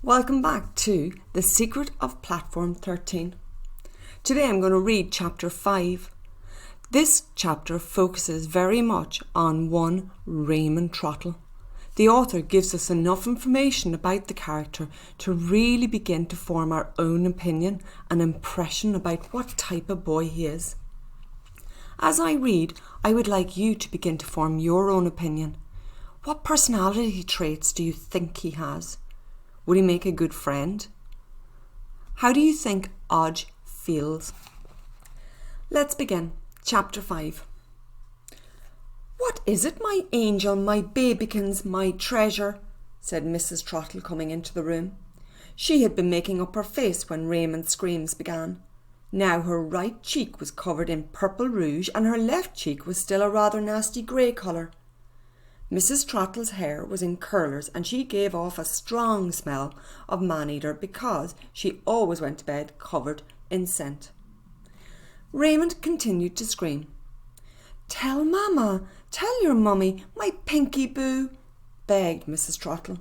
Welcome back to The Secret of Platform 13. Today I'm going to read chapter 5. This chapter focuses very much on one Raymond Trottle. The author gives us enough information about the character to really begin to form our own opinion and impression about what type of boy he is. As I read, I would like you to begin to form your own opinion. What personality traits do you think he has? Would he make a good friend? How do you think Odge feels? Let's begin. Chapter 5. "What is it, my angel, my babykins, my treasure?" said Mrs. Trottle, coming into the room. She had been making up her face when Raymond's screams began. Now her right cheek was covered in purple rouge and her left cheek was still a rather nasty grey colour. Mrs. Trottle's hair was in curlers and she gave off a strong smell of man-eater because she always went to bed covered in scent. Raymond continued to scream. "Tell Mama, tell your mummy, my pinky boo," begged Mrs. Trottle.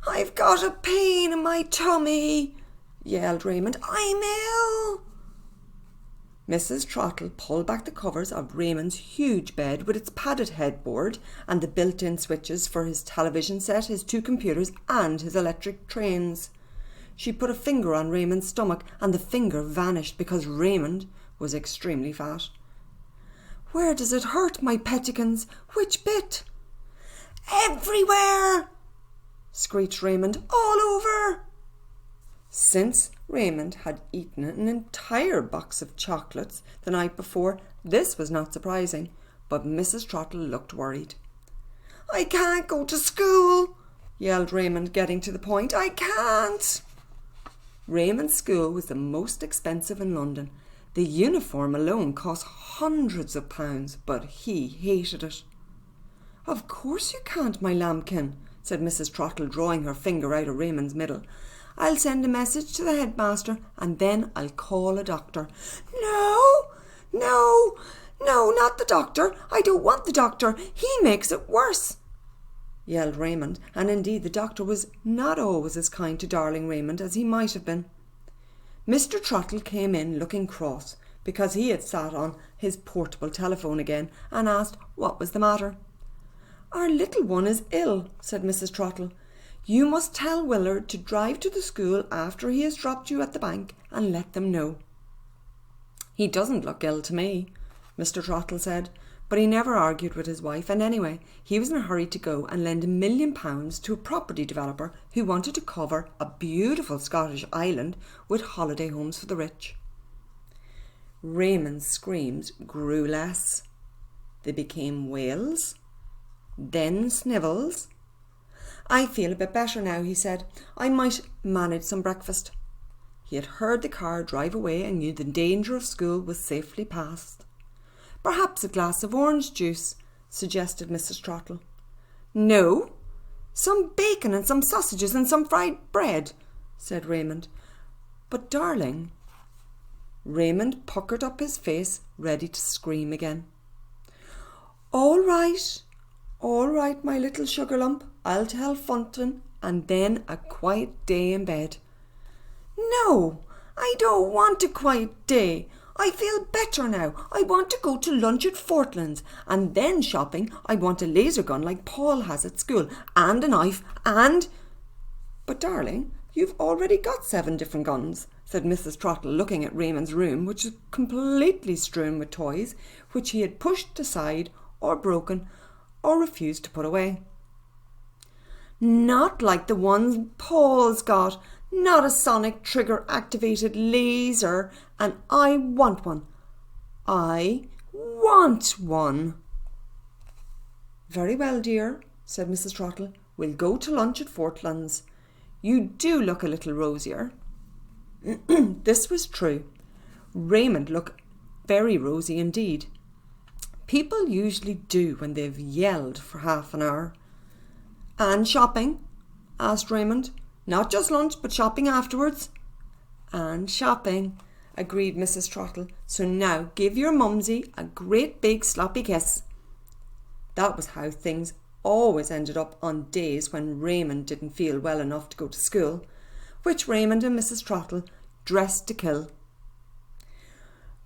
"I've got a pain in my tummy," yelled Raymond. "I'm ill." Mrs. Trottle pulled back the covers of Raymond's huge bed with its padded headboard and the built-in switches for his television set, his 2 computers and his electric trains. She put a finger on Raymond's stomach and the finger vanished because Raymond was extremely fat. "Where does it hurt, my pettikins? Which bit?" "Everywhere!" screeched Raymond. "All over!" Since Raymond had eaten an entire box of chocolates the night before, this was not surprising, but Mrs. Trottle looked worried. "I can't go to school," yelled Raymond, getting to the point. "I can't." Raymond's school was the most expensive in London. The uniform alone cost hundreds of pounds, but he hated it. "Of course you can't, my lambkin," said Mrs. Trottle, drawing her finger out of Raymond's middle. "I'll send a message to the headmaster and then I'll call a doctor." No, not the doctor. I don't want the doctor. He makes it worse," yelled Raymond, and indeed the doctor was not always as kind to darling Raymond as he might have been. Mr. Trottle came in looking cross because he had sat on his portable telephone again and asked what was the matter. "Our little one is ill," said Mrs. Trottle. "You must tell Willard to drive to the school after he has dropped you at the bank and let them know." "He doesn't look ill to me," Mr. Trottle said, but he never argued with his wife, and anyway, he was in a hurry to go and lend £1 million to a property developer who wanted to cover a beautiful Scottish island with holiday homes for the rich. Raymond's screams grew less. They became wails, then snivels. "I feel a bit better now," he said. "I might manage some breakfast." He had heard the car drive away and knew the danger of school was safely past. "Perhaps a glass of orange juice," suggested Mrs. Trottle. "No, some bacon and some sausages and some fried bread," said Raymond. "But darling..." Raymond puckered up his face, ready to scream again. All right, my little sugar lump. I'll tell Funton and then a quiet day in bed." "No, I don't want a quiet day. I feel better now. I want to go to lunch at Fortlands and then shopping. I want a laser gun like Paul has at school and a knife and..." "But darling, you've already got 7 different guns," said Mrs. Trottle, looking at Raymond's room, which was completely strewn with toys which he had pushed aside or broken or refused to put away. "Not like the ones Paul's got. Not a sonic trigger activated laser, and I want one. I want one." "Very well, dear," said Mrs. Trottle. "We'll go to lunch at Fortlands. You do look a little rosier." This was true. Raymond looked very rosy indeed. People usually do when they've yelled for half an hour. "And shopping?" asked Raymond. "Not just lunch, but shopping afterwards?" "And shopping," agreed Mrs. Trottle. "So now give your mumsy a great big sloppy kiss." That was how things always ended up on days when Raymond didn't feel well enough to go to school. which Raymond and Mrs. Trottle dressed to kill.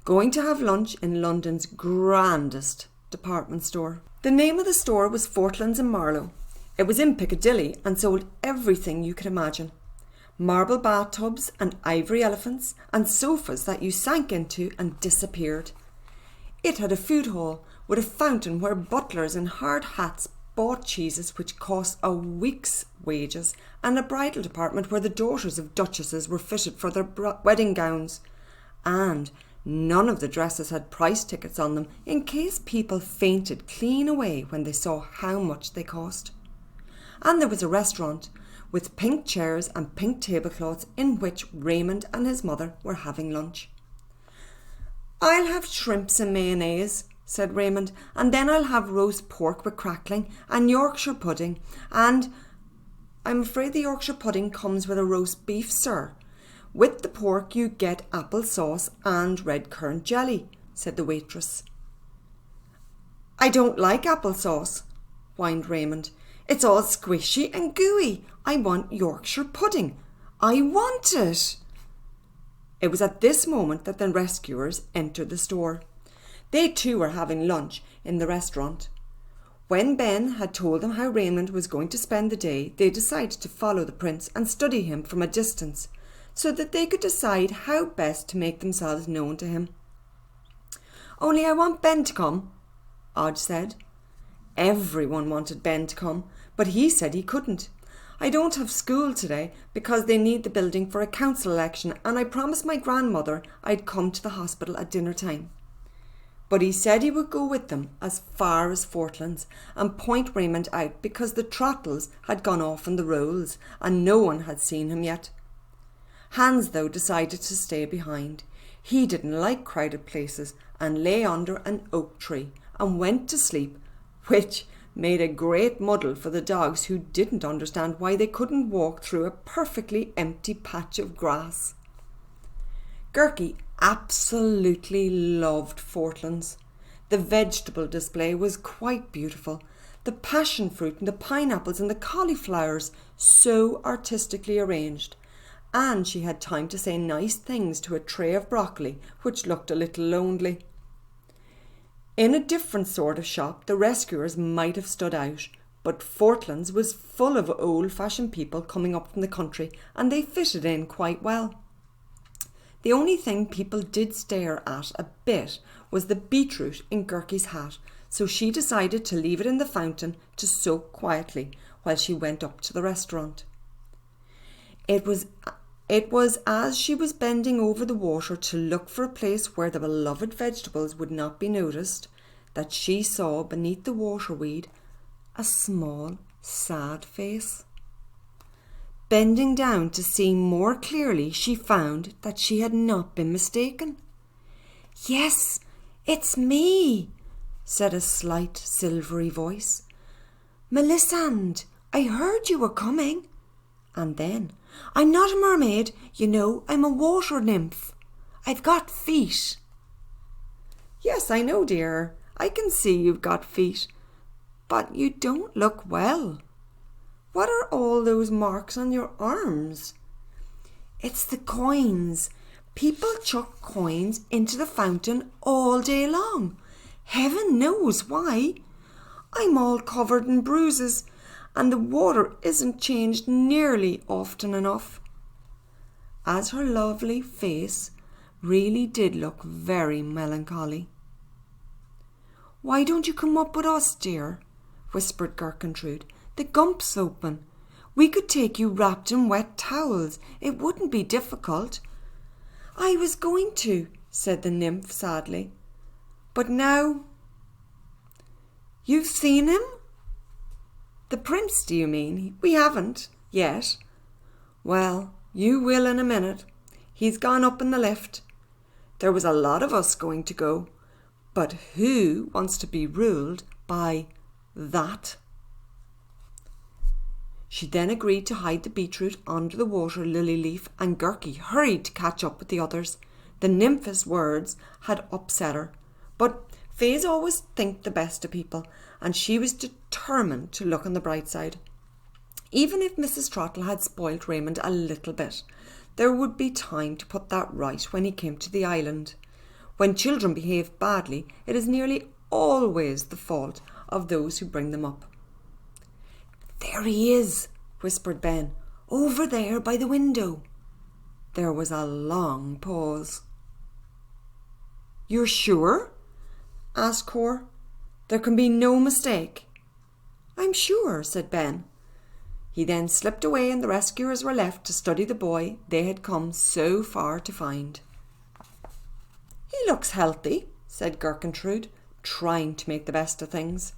Going to have lunch in London's grandest department store. The name of the store was Fortlands in Marlow. It was in Piccadilly and sold everything you could imagine. Marble bathtubs and ivory elephants and sofas that you sank into and disappeared. It had a food hall with a fountain where butlers in hard hats bought cheeses which cost a week's wages, and a bridal department where the daughters of duchesses were fitted for their wedding gowns. And none of the dresses had price tickets on them in case people fainted clean away when they saw how much they cost. And there was a restaurant with pink chairs and pink tablecloths in which Raymond and his mother were having lunch. "I'll have shrimps and mayonnaise," said Raymond, "and then I'll have roast pork with crackling and Yorkshire pudding, and I'm afraid the Yorkshire pudding comes with a roast beef, sir. With the pork you get apple sauce and red currant jelly," said the waitress. "I don't like apple sauce," whined Raymond. "It's all squishy and gooey. I want Yorkshire pudding. I want it." It was at this moment that the rescuers entered the store. They too were having lunch in the restaurant. When Ben had told them how Raymond was going to spend the day, they decided to follow the prince and study him from a distance, so that they could decide how best to make themselves known to him. "Only I want Ben to come," Odge said. Everyone wanted Ben to come, but he said he couldn't. "I don't have school today because they need the building for a council election, and I promised my grandmother I'd come to the hospital at dinner time." But he said he would go with them as far as Fortlands and point Raymond out because the Trottles had gone off on the rolls and no one had seen him yet. Hans, though, decided to stay behind. He didn't like crowded places and lay under an oak tree and went to sleep, which made a great muddle for the dogs, who didn't understand why they couldn't walk through a perfectly empty patch of grass. Gerkie absolutely loved Fortlands. The vegetable display was quite beautiful. The passion fruit and the pineapples and the cauliflowers so artistically arranged. And she had time to say nice things to a tray of broccoli, which looked a little lonely. In a different sort of shop, the rescuers might have stood out, but Fortlands was full of old-fashioned people coming up from the country, and they fitted in quite well. The only thing people did stare at a bit was the beetroot in Gerkie's hat, so she decided to leave it in the fountain to soak quietly while she went up to the restaurant. It was as she was bending over the water to look for a place where the beloved vegetables would not be noticed that she saw beneath the waterweed a small, sad face. Bending down to see more clearly, she found that she had not been mistaken. "Yes, it's me," said a slight silvery voice. "Melisande, I heard you were coming." And then, "I'm not a mermaid, you know, I'm a water nymph. I've got feet." "Yes, I know, dear. I can see you've got feet. But you don't look well. What are all those marks on your arms?" "It's the coins. People chuck coins into the fountain all day long. Heaven knows why. I'm all covered in bruises, and the water isn't changed nearly often enough." As her lovely face really did look very melancholy. "Why don't you come up with us, dear?" whispered Gertrude. "The gump's open. We could take you wrapped in wet towels. It wouldn't be difficult." "I was going to," said the nymph sadly. "But now—" "You've seen him?" "The prince, do you mean? We haven't, yet." "Well, you will in a minute. He's gone up in the lift. There was a lot of us going to go, but who wants to be ruled by that?" She then agreed to hide the beetroot under the water lily leaf, and Gerkie hurried to catch up with the others. The nymph's words had upset her, but fays always think the best of people, and she was determined to look on the bright side. Even if Mrs. Trottle had spoilt Raymond a little bit, there would be time to put that right when he came to the island. When children behave badly, it is nearly always the fault of those who bring them up. "There he is," whispered Ben, "over there by the window." There was a long pause. "You're sure?" asked Cor. "There can be no mistake." "I'm sure," said Ben. He then slipped away and the rescuers were left to study the boy they had come so far to find. "He looks healthy," said Gertrude, trying to make the best of things.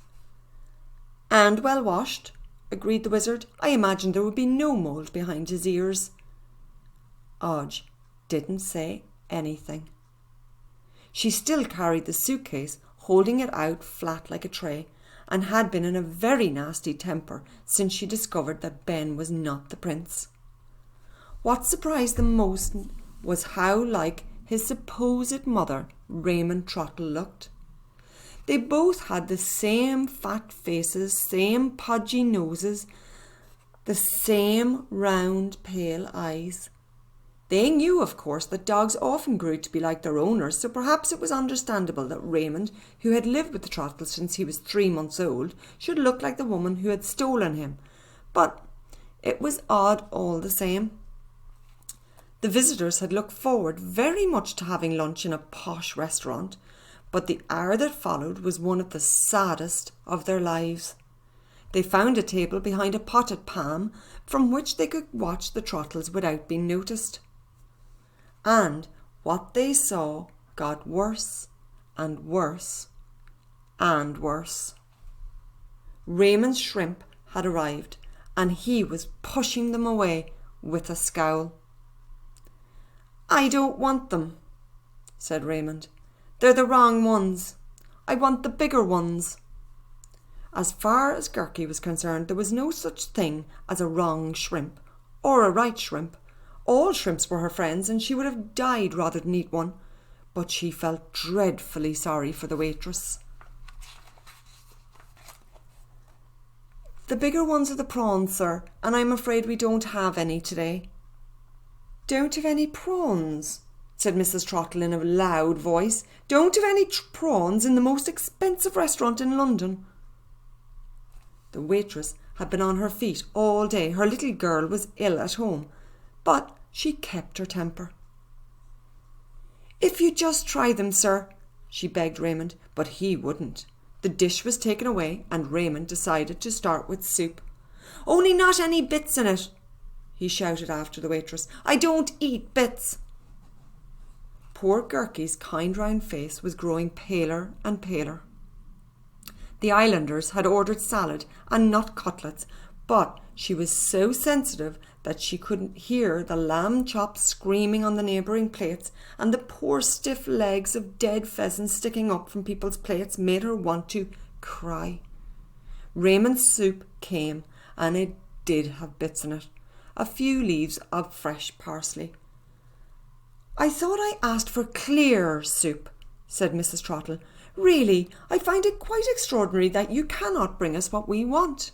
"And well washed," agreed the wizard. "I imagined there would be no mould behind his ears." Odge didn't say anything. She still carried the suitcase, holding it out flat like a tray, and had been in a very nasty temper since she discovered that Ben was not the prince. What surprised them most was how like his supposed mother, Raymond Trottle, looked. They both had the same fat faces, same podgy noses, the same round pale eyes. They knew, of course, that dogs often grew to be like their owners, so perhaps it was understandable that Raymond, who had lived with the Trottles since he was 3 months old, should look like the woman who had stolen him. But it was odd all the same. The visitors had looked forward very much to having lunch in a posh restaurant, but the hour that followed was one of the saddest of their lives. They found a table behind a potted palm from which they could watch the Trottles without being noticed. And what they saw got worse and worse and worse. Raymond's shrimp had arrived, and he was pushing them away with a scowl. "I don't want them," said Raymond. "They're the wrong ones. I want the bigger ones." As far as Gertie was concerned, there was no such thing as a wrong shrimp or a right shrimp. All shrimps were her friends, and she would have died rather than eat one, but she felt dreadfully sorry for the waitress. "The bigger ones are the prawns, sir, and I'm afraid we don't have any today." "Don't have any prawns?" said Mrs. Trottle in a loud voice. "Don't have any prawns in the most expensive restaurant in London?" The waitress had been on her feet all day. Her little girl was ill at home, but she kept her temper. "If you'd just try them, sir," she begged Raymond, but he wouldn't. The dish was taken away, and Raymond decided to start with soup. "Only not any bits in it," he shouted after the waitress. "I don't eat bits." Poor Gertie's kind round face was growing paler and paler. The islanders had ordered salad and not cutlets, but she was so sensitive that she couldn't hear the lamb chops screaming on the neighbouring plates, and the poor stiff legs of dead pheasants sticking up from people's plates made her want to cry. Raymond's soup came, and it did have bits in it, a few leaves of fresh parsley. "I thought I asked for clear soup," said Mrs. Trottle. "Really, I find it quite extraordinary that you cannot bring us what we want."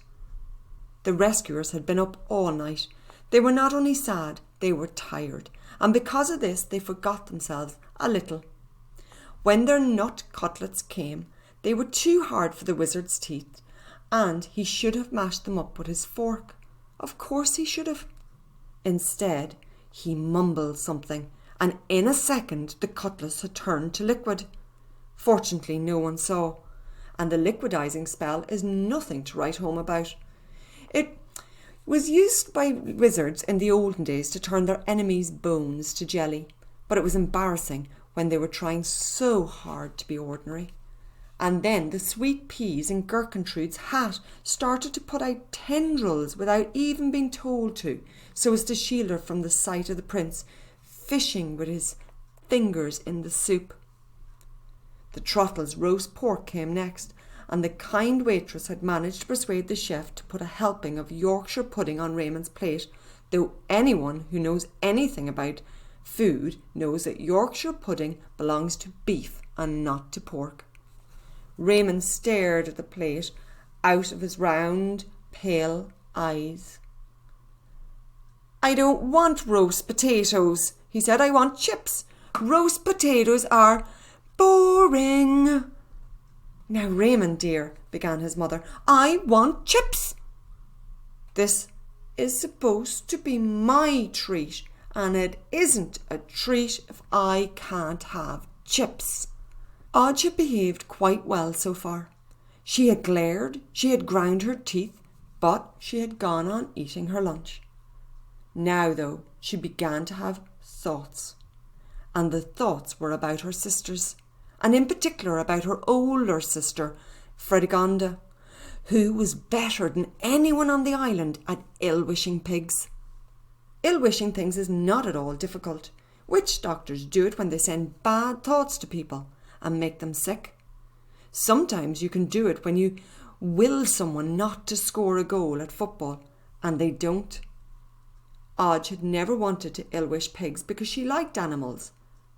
The rescuers had been up all night. They were not only sad, they were tired, and because of this they forgot themselves a little. When their nut cutlets came, they were too hard for the wizard's teeth, and he should have mashed them up with his fork. Of course he should have. Instead, he mumbled something, and in a second the cutlets had turned to liquid. Fortunately, no one saw, and the liquidizing spell is nothing to write home about. It was used by wizards in the olden days to turn their enemies' bones to jelly, but it was embarrassing when they were trying so hard to be ordinary. And then the sweet peas in Gertrude's hat started to put out tendrils without even being told to, so as to shield her from the sight of the prince, fishing with his fingers in the soup. The Trottles' roast pork came next, and the kind waitress had managed to persuade the chef to put a helping of Yorkshire pudding on Raymond's plate, though anyone who knows anything about food knows that Yorkshire pudding belongs to beef and not to pork. Raymond stared at the plate out of his round, pale eyes. I don't want roast potatoes, he said. I want chips. Roast potatoes are boring. Now, Raymond, dear, began his mother, I want chips. This is supposed to be my treat, and it isn't a treat if I can't have chips. Odge had behaved quite well so far. She had glared, she had ground her teeth, but she had gone on eating her lunch. Now, though, she began to have thoughts, and the thoughts were about her sisters, and in particular about her older sister, Fredegonda, who was better than anyone on the island at ill-wishing pigs. Ill-wishing things is not at all difficult. Witch doctors do it when they send bad thoughts to people and make them sick. Sometimes you can do it when you will someone not to score a goal at football and they don't. Odge had never wanted to ill-wish pigs because she liked animals,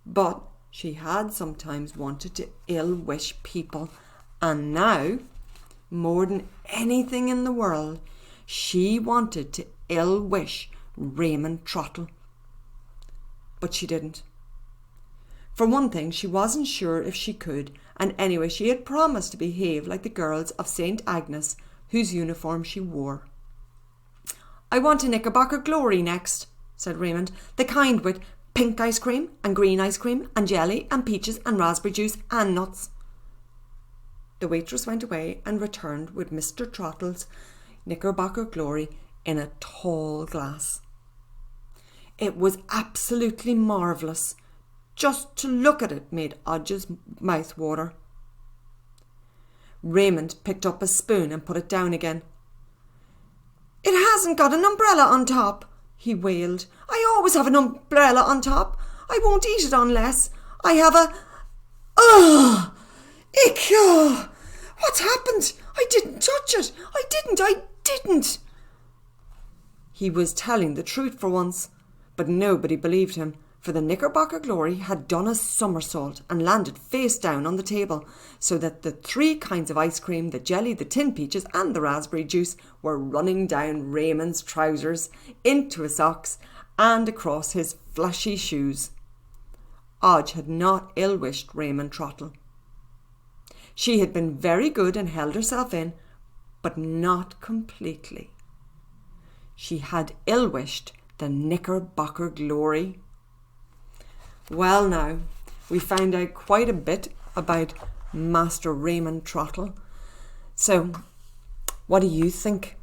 but she had sometimes wanted to ill-wish people, and now, more than anything in the world, she wanted to ill-wish Raymond Trottle. But she didn't. For one thing, she wasn't sure if she could, and anyway she had promised to behave like the girls of St. Agnes, whose uniform she wore. I want a Knickerbocker Glory next, said Raymond, the kind with pink ice cream and green ice cream and jelly and peaches and raspberry juice and nuts. The waitress went away and returned with Mr. Trottle's Knickerbocker Glory in a tall glass. It was absolutely marvellous. Just to look at it made Odge's mouth water. Raymond picked up a spoon and put it down again. It hasn't got an umbrella on top, he wailed. I always have an umbrella on top. I won't eat it unless I have a... Ugh! Ick! What's happened? I didn't touch it. I didn't. He was telling the truth for once, but nobody believed him, for the Knickerbocker Glory had done a somersault and landed face down on the table, so that the 3 kinds of ice cream, the jelly, the tin peaches and the raspberry juice were running down Raymond's trousers, into his socks and across his flashy shoes. Odge had not ill-wished Raymond Trottle. She had been very good and held herself in, but not completely. She had ill-wished the Knickerbocker Glory. Well now, we found out quite a bit about Master Raymond Trottle. So, what do you think?